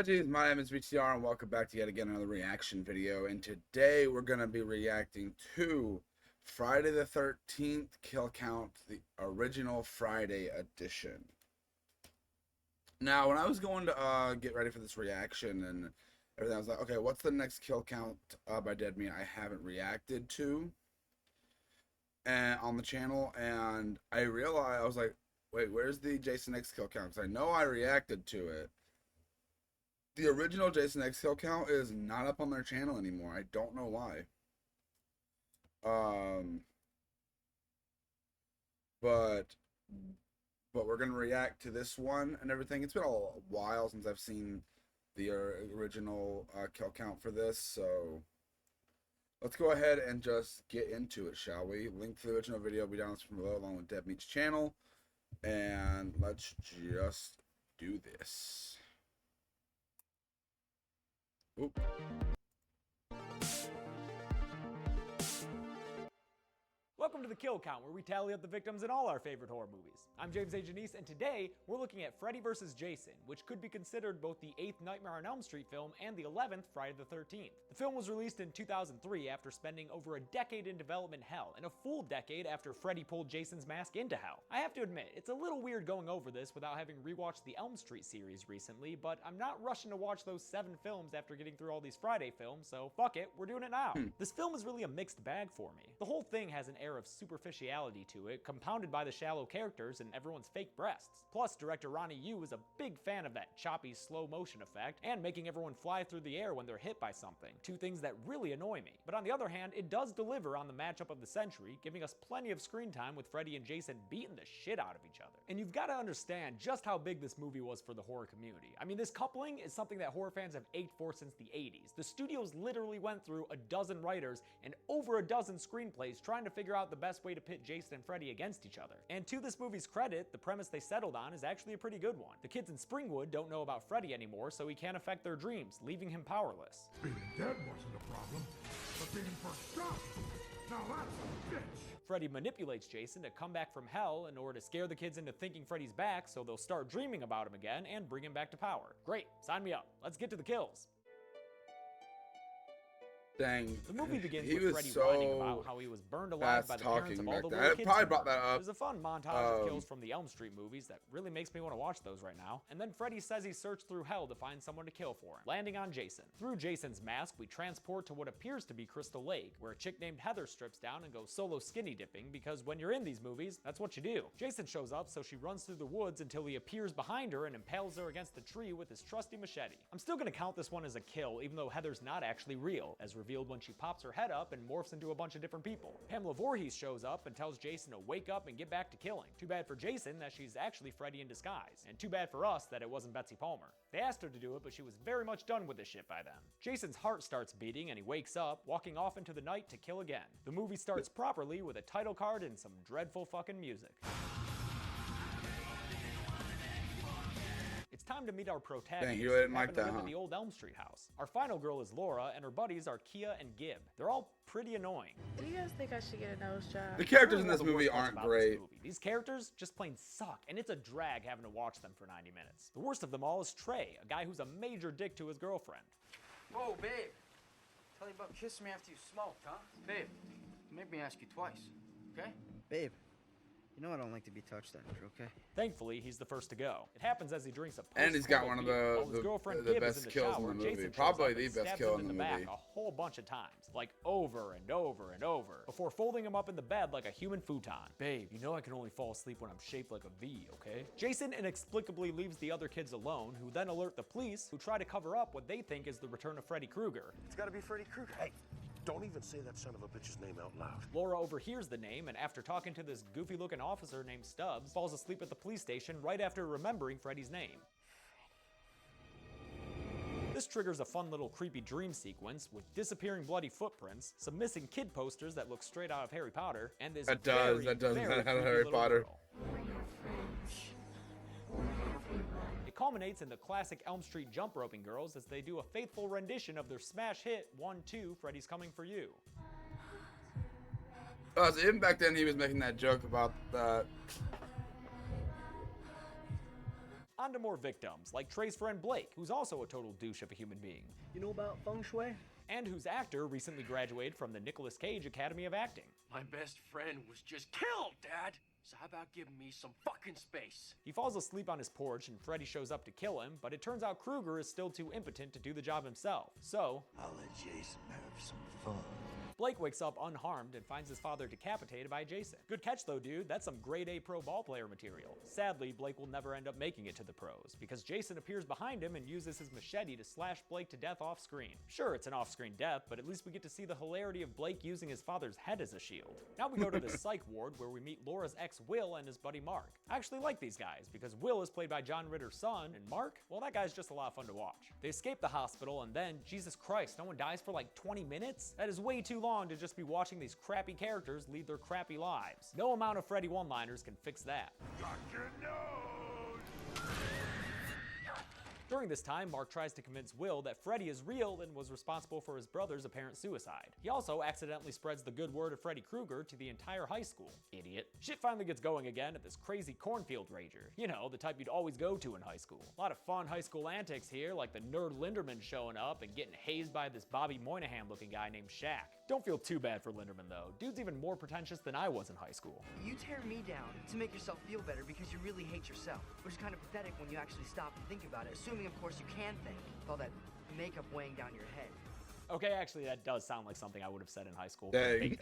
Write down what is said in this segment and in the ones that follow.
Hi, G's. My name is VTR, and welcome back to yet again another reaction video. And today we're going to be reacting to Friday the 13th Kill Count, the original Friday edition. Now, when I was going to get ready for this reaction and everything, I was like, okay, what's the next Kill Count by Dead Meat I haven't reacted to on the channel? And I realized, I was like, wait, where's the Jason X Kill Count? Because I know I reacted to it. The original Jason X Kill Count is not up on their channel anymore. I don't know why. But we're gonna react to this one and everything. It's been a while since I've seen the original kill count for this, so let's go ahead and just get into it, shall we? Link to the original video will be down from below along with Dead Meat's channel, and let's just do this. Oop. Welcome to the Kill Count, where we tally up the victims in all our favorite horror movies. I'm James A. Janice, and today we're looking at Freddy vs. Jason, which could be considered both the 8th Nightmare on Elm Street film and the 11th Friday the 13th. The film was released in 2003 after spending over a decade in development hell, and a full decade after Freddy pulled Jason's mask into hell. I have to admit, it's a little weird going over this without having rewatched the Elm Street series recently, but I'm not rushing to watch those 7 films after getting through all these Friday films, so fuck it, we're doing it now. This film is really a mixed bag for me. The whole thing has an air of superficiality to it, compounded by the shallow characters and everyone's fake breasts. Plus, director Ronnie Yu is a big fan of that choppy, slow motion effect, and making everyone fly through the air when they're hit by something. Two things that really annoy me. But on the other hand, it does deliver on the matchup of the century, giving us plenty of screen time with Freddy and Jason beating the shit out of each other. And you've got to understand just how big this movie was for the horror community. I mean, this coupling is something that horror fans have ached for since the 80s. The studios literally went through a dozen writers and over a dozen screenplays trying to figure out the best way to pit Jason and Freddy against each other. And to this movie's credit, the premise they settled on is actually a pretty good one. The kids in Springwood don't know about Freddy anymore, so he can't affect their dreams, leaving him powerless. Being dead wasn't a problem, but being first up, now that's a bitch. Freddy manipulates Jason to come back from hell in order to scare the kids into thinking Freddy's back so they'll start dreaming about him again and bring him back to power. Great, sign me up. Let's get to the kills. Dang. The movie begins with Freddy whining about how he was burned alive by the parents of all the little kids. Probably brought that up. There's a fun montage of kills from the Elm Street movies that really makes me want to watch those right now. And then Freddy says he searched through hell to find someone to kill for him, landing on Jason. Through Jason's mask, we transport to what appears to be Crystal Lake, where a chick named Heather strips down and goes solo skinny dipping, because when you're in these movies, that's what you do. Jason shows up, so she runs through the woods until he appears behind her and impales her against the tree with his trusty machete. I'm still gonna count this one as a kill, even though Heather's not actually real, as revealed when she pops her head up and morphs into a bunch of different people. Pamela Voorhees shows up and tells Jason to wake up and get back to killing. Too bad for Jason that she's actually Freddy in disguise, and too bad for us that it wasn't Betsy Palmer. They asked her to do it, but she was very much done with this shit by then. Jason's heart starts beating and he wakes up, walking off into the night to kill again. The movie starts properly with a title card and some dreadful fucking music. It's time to meet our protagonists. Dang, you didn't like that, at the old Elm Street house. Our final girl is Laura, and her buddies are Kia and Gib. They're all pretty annoying. Do you guys think I should get a nose job? The characters in this movie aren't great. These characters just plain suck, and it's a drag having to watch them for 90 minutes. The worst of them all is Trey, a guy who's a major dick to his girlfriend. Whoa, babe. Tell you about kissing me after you smoked, huh? Babe, make me ask you twice, okay? Babe, you know I don't like to be touched after, okay? Thankfully, he's the first to go. It happens as he drinks a and he's got one of the best the kills in the movie. Probably the best kill in the movie. A whole bunch of times, like over and over and over, before folding him up in the bed like a human futon. Babe, you know I can only fall asleep when I'm shaped like a V, okay? Jason inexplicably leaves the other kids alone, who then alert the police, who try to cover up what they think is the return of Freddy Krueger. It's gotta be Freddy Krueger. Hey, don't even say that son of a bitch's name out loud. Laura overhears the name, and after talking to this goofy-looking officer named Stubbs, falls asleep at the police station right after remembering Freddy's name. This triggers a fun little creepy dream sequence with disappearing bloody footprints, some missing kid posters that look straight out of Harry Potter, and this that does have Harry Potter. It culminates in the classic Elm Street jump roping girls as they do a faithful rendition of their smash hit 1-2 Freddy's Coming for You. So even back then he was making that joke about that. On to more victims, like Trey's friend Blake, who's also a total douche of a human being. You know about feng shui? And whose actor recently graduated from the Nicolas Cage Academy of Acting. My best friend was just killed, Dad! So how about giving me some fucking space? He falls asleep on his porch and Freddy shows up to kill him, but it turns out Krueger is still too impotent to do the job himself. So, I'll let Jason have some fun. Blake wakes up unharmed and finds his father decapitated by Jason. Good catch though, dude. That's some grade A pro ball player material. Sadly, Blake will never end up making it to the pros, because Jason appears behind him and uses his machete to slash Blake to death off screen. Sure, it's an off-screen death, but at least we get to see the hilarity of Blake using his father's head as a shield. Now we go to the psych ward where we meet Laura's ex Will and his buddy Mark. I actually like these guys, because Will is played by John Ritter's son, and Mark, well, that guy's just a lot of fun to watch. They escape the hospital, and then, Jesus Christ, no one dies for like 20 minutes? That is way too long to just be watching these crappy characters lead their crappy lives. No amount of Freddy one-liners can fix that. Got your nose! During this time, Mark tries to convince Will that Freddy is real and was responsible for his brother's apparent suicide. He also accidentally spreads the good word of Freddy Krueger to the entire high school. Idiot. Shit finally gets going again at this crazy cornfield rager. You know, the type you'd always go to in high school. A lot of fun high school antics here, like the nerd Linderman showing up and getting hazed by this Bobby Moynihan looking guy named Shaq. Don't feel too bad for Linderman though. Dude's even more pretentious than I was in high school. You tear me down to make yourself feel better because you really hate yourself, which is kind of pathetic when you actually stop and think about it, assuming of course you can think, with all that makeup weighing down your head. Okay, actually that does sound like something I would have said in high school. Dang.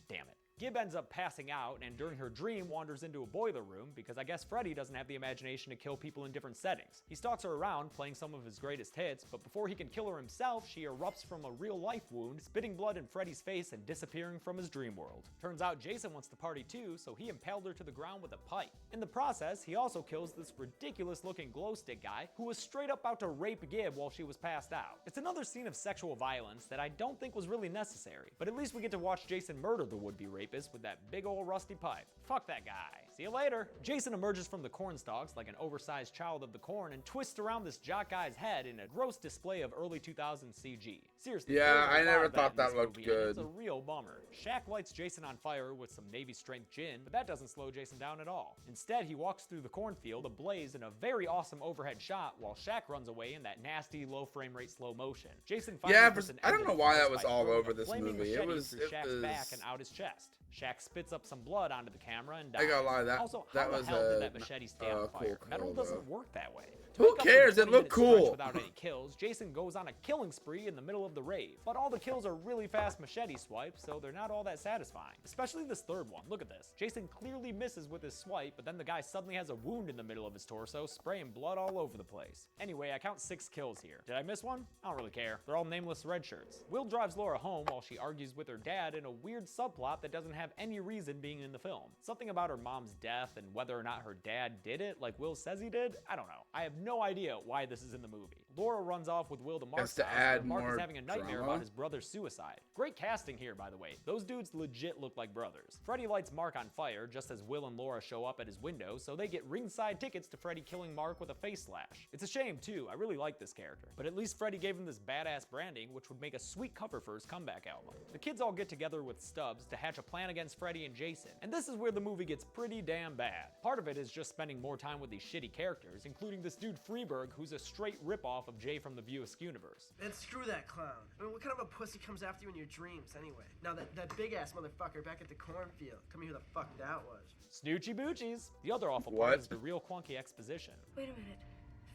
Damn it. Gib ends up passing out and during her dream wanders into a boiler room because I guess Freddy doesn't have the imagination to kill people in different settings. He stalks her around playing some of his greatest hits, but before he can kill her himself, she erupts from a real life wound, spitting blood in Freddy's face and disappearing from his dream world. Turns out Jason wants to party too, so he impaled her to the ground with a pipe. In the process, he also kills this ridiculous looking glow stick guy who was straight up about to rape Gib while she was passed out. It's another scene of sexual violence that I don't think was really necessary, but at least we get to watch Jason murder the would-be rapist with that big old rusty pipe. Fuck that guy. See you later. Jason emerges from the corn stalks like an oversized child of the corn and twists around this jock guy's head in a gross display of early 2000s CG. Seriously, Yeah, I there's a lot never of thought that in that this looked movie, and good. It's a real bummer. Shaq lights Jason on fire with some Navy strength gin, but that doesn't slow Jason down at all. Instead, he walks through the cornfield ablaze in a very awesome overhead shot while Shaq runs away in that nasty low frame rate slow motion. Jason finally Yeah, puts an I end don't to know the why fight that was by all throwing over a this flaming movie. It machete was- through it Shaq's was- back and out his chest. Shaq spits up some blood onto the camera and dies. I gotta lie, that also, that how was the hell a did that machete stay on cool fire? kill, Metal though. doesn't work that way. To Who make up for the cares? It 20-minute looked stretch cool. Without any kills, Jason goes on a killing spree in the middle of the rave. But all the kills are really fast machete swipes, so they're not all that satisfying. Especially this third one. Look at this. Jason clearly misses with his swipe, but then the guy suddenly has a wound in the middle of his torso, spraying blood all over the place. Anyway, I count 6 kills here. Did I miss one? I don't really care. They're all nameless red shirts. Will drives Laura home while she argues with her dad in a weird subplot that doesn't have any reason being in the film. Something about her mom's death and whether or not her dad did it, like Will says he did? I don't know. I have no idea why this is in the movie. Laura runs off with Will to Mark's to house, add where Mark more is having a nightmare drama? about his brother's suicide. Great casting here, by the way. Those dudes legit look like brothers. Freddy lights Mark on fire just as Will and Laura show up at his window, so they get ringside tickets to Freddy killing Mark with a face slash. It's a shame too, I really like this character. But at least Freddy gave him this badass branding, which would make a sweet cover for his comeback album. The kids all get together with Stubbs to hatch a plan against Freddy and Jason, and this is where the movie gets pretty damn bad. Part of it is just spending more time with these shitty characters, including this dude Freeberg, who's a straight ripoff of Jay from the View Askew-niverse. And screw that clown. I mean, what kind of a pussy comes after you in your dreams, anyway? Now, that big-ass motherfucker back at the cornfield. Tell me who the fuck that was. Snoochie Boochies. The other awful What? part is the real clunky exposition. Wait a minute.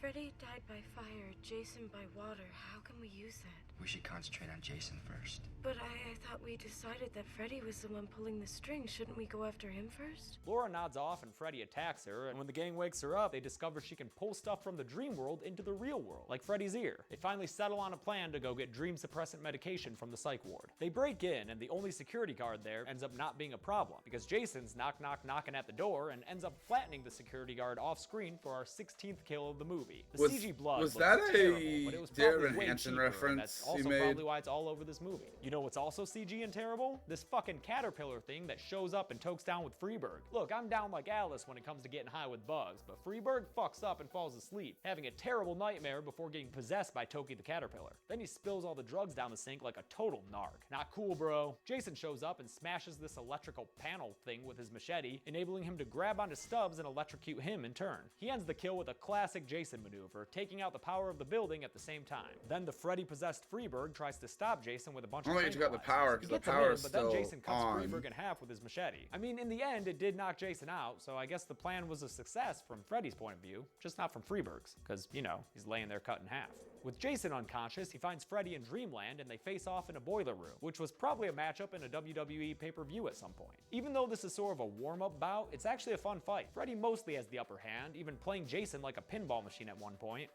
Freddy died by fire, Jason by water. How can we use that? We should concentrate on Jason first. But I thought we decided that Freddy was the one pulling the string. Shouldn't we go after him first? Laura nods off and Freddy attacks her, and when the gang wakes her up, they discover she can pull stuff from the dream world into the real world, like Freddy's ear. They finally settle on a plan to go get dream suppressant medication from the psych ward. They break in, and the only security guard there ends up not being a problem, because Jason's knocking at the door and ends up flattening the security guard off screen for our 16th kill of the movie. movie. The CG blood was looked that terrible, a but it was Dear probably Evan way Hansen cheaper, and reference that's you also made? probably why it's all over this movie. You know what's also CG and terrible? This fucking caterpillar thing that shows up and tokes down with Freeburg. Look, I'm down like Alice when it comes to getting high with bugs, but Freeburg fucks up and falls asleep, having a terrible nightmare before getting possessed by Toki the caterpillar. Then he spills all the drugs down the sink like a total narc. Not cool, bro. Jason shows up and smashes this electrical panel thing with his machete, enabling him to grab onto Stubbs and electrocute him in turn. He ends the kill with a classic Jason maneuver, taking out the power of the building at the same time. Then the Freddy-possessed Freeburg tries to stop Jason with a bunch of I don't think you got the tranquilizers. power, He because the gets him power in, is but then still Jason cuts on. Freeburg in half with his machete. I mean, in the end, it did knock Jason out, so I guess the plan was a success from Freddy's point of view, just not from Freeburg's, because, you know, he's laying there cut in half. With Jason unconscious, he finds Freddy in Dreamland and they face off in a boiler room, which was probably a matchup in a WWE pay-per-view at some point. Even though this is sort of a warm-up bout, it's actually a fun fight. Freddy mostly has the upper hand, even playing Jason like a pinball machine at one point.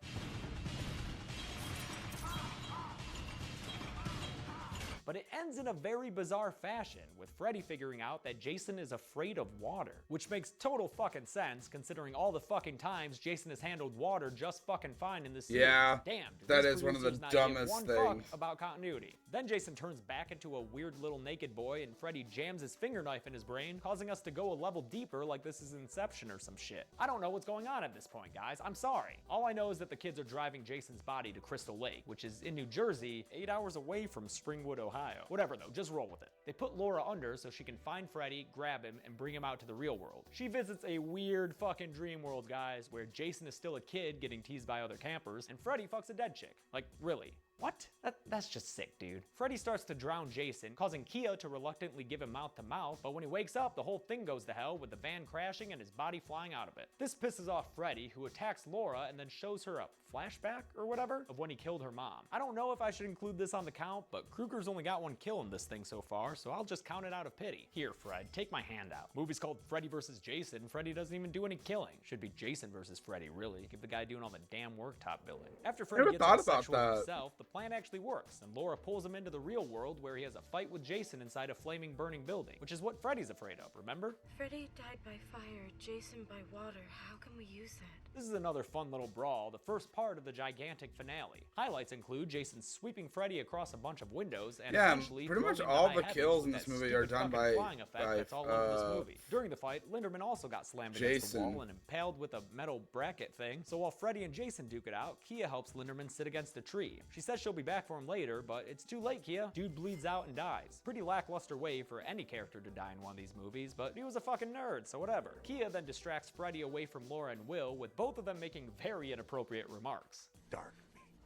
But it ends in a very bizarre fashion, with Freddy figuring out that Jason is afraid of water, which makes total fucking sense considering all the fucking times Jason has handled water just fucking fine in this series. Yeah, Damn, that is one of the dumbest one things. fuck about continuity. Then Jason turns back into a weird little naked boy and Freddy jams his finger knife in his brain, causing us to go a level deeper like this is Inception or some shit. I don't know what's going on at this point, guys. I'm sorry. All I know is that the kids are driving Jason's body to Crystal Lake, which is in New Jersey, 8 hours away from Springwood, Ohio. Whatever though, just roll with it. They put Laura under so she can find Freddy, grab him, and bring him out to the real world. She visits a weird fucking dream world, guys, where Jason is still a kid getting teased by other campers, and Freddy fucks a dead chick. Like, really? What? That's just sick, dude. Freddy starts to drown Jason, causing Kia to reluctantly give him mouth to mouth, but when he wakes up, the whole thing goes to hell with the van crashing and his body flying out of it. This pisses off Freddy, who attacks Laura and then shows her a flashback or whatever of when he killed her mom. I don't know if I should include this on the count, but Kruger's only got one kill in this thing so far, so I'll just count it out of pity. Here, Fred, take my hand out. Movie's called Freddy vs. Jason. Freddy doesn't even do any killing. Should be Jason versus Freddy, really. Give the guy doing all the damn work top billing. After Freddy gets all sexual with himself, the plan actually works, and Laura pulls him into the real world where he has a fight with Jason inside a flaming, burning building, which is what Freddy's afraid of, remember? Freddy died by fire, Jason by water. How can we use that? This is another fun little brawl, the first part of the gigantic finale. Highlights include Jason sweeping Freddy across a bunch of windows and eventually pretty much throwing all him the to high kills heavens in with this that movie are stupid done fucking by flying effect that's all over this movie. During the fight, Linderman also got slammed against the wall and impaled with a metal bracket thing, so while Freddy and Jason duke it out, Kia helps Linderman sit against a tree. She says she'll be back for him later, but it's too late, Kia. Dude bleeds out and dies. Pretty lackluster way for any character to die in one of these movies, but he was a fucking nerd, so whatever. Kia then distracts Freddy away from Laura and Will, with both of them making very inappropriate remarks. Dark.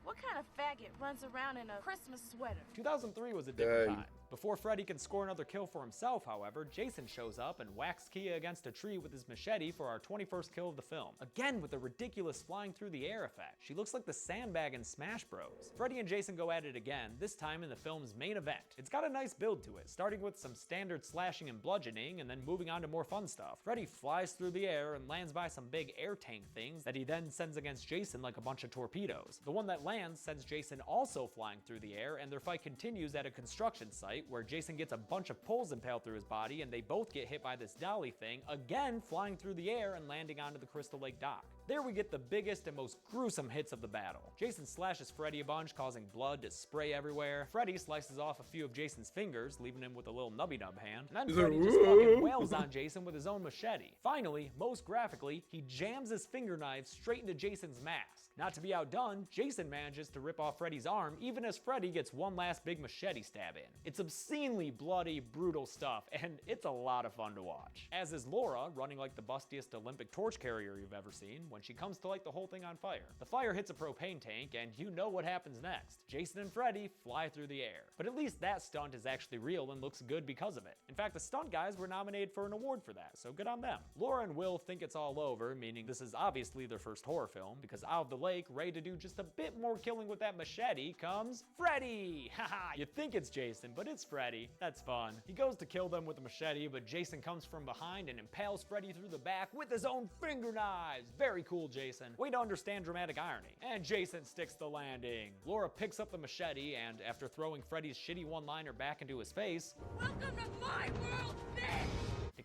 What kind of faggot runs around in a Christmas sweater? 2003 was a different time. Before Freddy can score another kill for himself, however, Jason shows up and whacks Kia against a tree with his machete for our 21st kill of the film. Again with the ridiculous flying through the air effect. She looks like the sandbag in Smash Bros. Freddy and Jason go at it again, this time in the film's main event. It's got a nice build to it, starting with some standard slashing and bludgeoning and then moving on to more fun stuff. Freddy flies through the air and lands by some big air tank things that he then sends against Jason like a bunch of torpedoes. The one that lands sends Jason also flying through the air, and their fight continues at a construction site where Jason gets a bunch of poles impaled through his body and they both get hit by this dolly thing, again flying through the air and landing onto the Crystal Lake dock. There we get the biggest and most gruesome hits of the battle. Jason slashes Freddy a bunch, causing blood to spray everywhere. Freddy slices off a few of Jason's fingers, leaving him with a little nubby nub hand. And then Freddy just fucking wails on Jason with his own machete. Finally, most graphically, he jams his finger knives straight into Jason's mask. Not to be outdone, Jason manages to rip off Freddy's arm even as Freddy gets one last big machete stab in. It's obscenely bloody, brutal stuff, and it's a lot of fun to watch. As is Laura, running like the bustiest Olympic torch carrier you've ever seen, when she comes to light the whole thing on fire. The fire hits a propane tank, and you know what happens next. Jason and Freddy fly through the air. But at least that stunt is actually real and looks good because of it. In fact, the stunt guys were nominated for an award for that, so good on them. Laura and Will think it's all over, meaning this is obviously their first horror film, because out of the lake, ready to do just a bit more killing with that machete, comes Freddy! Haha, you think it's Jason, but it's Freddy. That's fun. He goes to kill them with a machete, but Jason comes from behind and impales Freddy through the back with his own finger knives. Very cool, Jason. Way to understand dramatic irony. And Jason sticks the landing. Laura picks up the machete, and after throwing Freddy's shitty one-liner back into his face, Welcome to my world, bitch!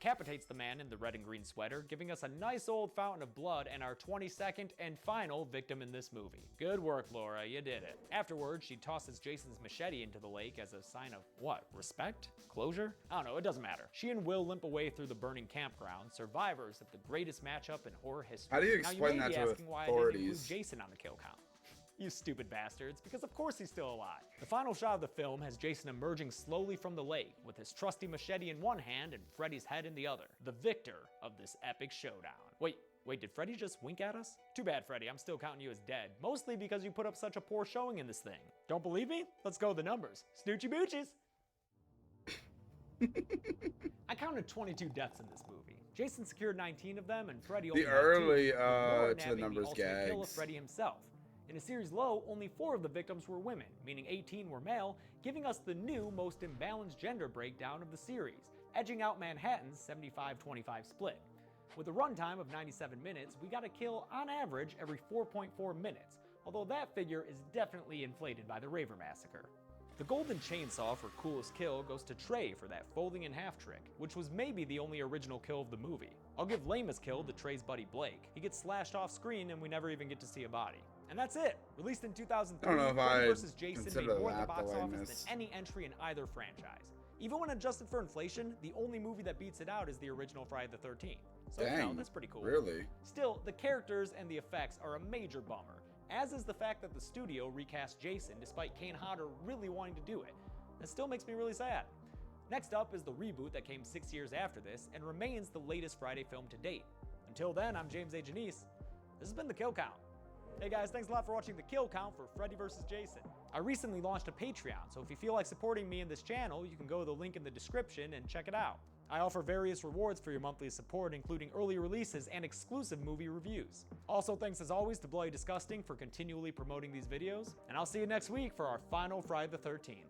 decapitates the man in the red and green sweater, giving us a nice old fountain of blood and our 22nd and final victim in this movie. Good work, Laura, you did it. Afterwards, she tosses Jason's machete into the lake as a sign of what? Respect? Closure? I don't know, it doesn't matter. She and Will limp away through the burning campground, survivors of the greatest matchup in horror history. How do you explain that to authorities? Why I didn't include Jason on the kill count. You stupid bastards, because of course he's still alive. The final shot of the film has Jason emerging slowly from the lake, with his trusty machete in one hand and Freddy's head in the other, the victor of this epic showdown. Wait, did Freddy just wink at us? Too bad, Freddy, I'm still counting you as dead, mostly because you put up such a poor showing in this thing. Don't believe me? Let's go with the numbers. Snoochie boochies! I counted 22 deaths in this movie. Jason secured 19 of them, and Freddy only The had early 2, with Laura to the nabbing numbers ultimate kill of gags. Freddy himself. In a series low, only 4 of the victims were women, meaning 18 were male, giving us the new, most imbalanced gender breakdown of the series, edging out Manhattan's 75-25 split. With a runtime of 97 minutes, we got a kill on average every 4.4 minutes, although that figure is definitely inflated by the Raver Massacre. The golden chainsaw for coolest kill goes to Trey for that folding in half trick, which was maybe the only original kill of the movie. I'll give lamest kill to Trey's buddy Blake. He gets slashed off screen and we never even get to see a body. And that's it! Released in 2003, I don't know if Freddy I vs. Jason made consider more at the that box the office lamest. than any entry in either franchise. Even when adjusted for inflation, the only movie that beats it out is the original Friday the 13th. So, you know, Dang, that's pretty cool. really? Still, the characters and the effects are a major bummer, as is the fact that the studio recast Jason despite Kane Hodder really wanting to do it. That still makes me really sad. Next up is the reboot that came 6 years after this and remains the latest Friday film to date. Until then, I'm James A. Janice. This has been The Kill Count. Hey guys, thanks a lot for watching The Kill Count for Freddy vs. Jason. I recently launched a Patreon, so if you feel like supporting me in this channel, you can go to the link in the description and check it out. I offer various rewards for your monthly support, including early releases and exclusive movie reviews. Also, thanks as always to Bloody Disgusting for continually promoting these videos, and I'll see you next week for our final Friday the 13th.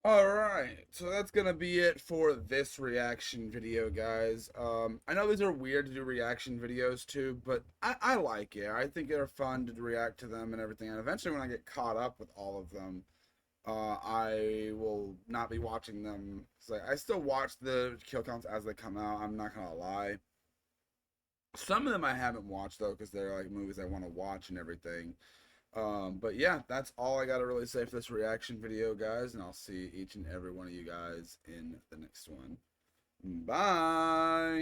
Alright, so that's gonna be it for this reaction video, guys. I know these are weird to do reaction videos to, but I like it. I think they're fun to react to them and everything, and eventually when I get caught up with all of them, I will not be watching them. So I still watch the kill counts as they come out, I'm not gonna lie. Some of them I haven't watched, though, because they're like movies I want to watch and everything. But yeah, that's all I gotta really say for this reaction video, guys, and I'll see each and every one of you guys in the next one. Bye!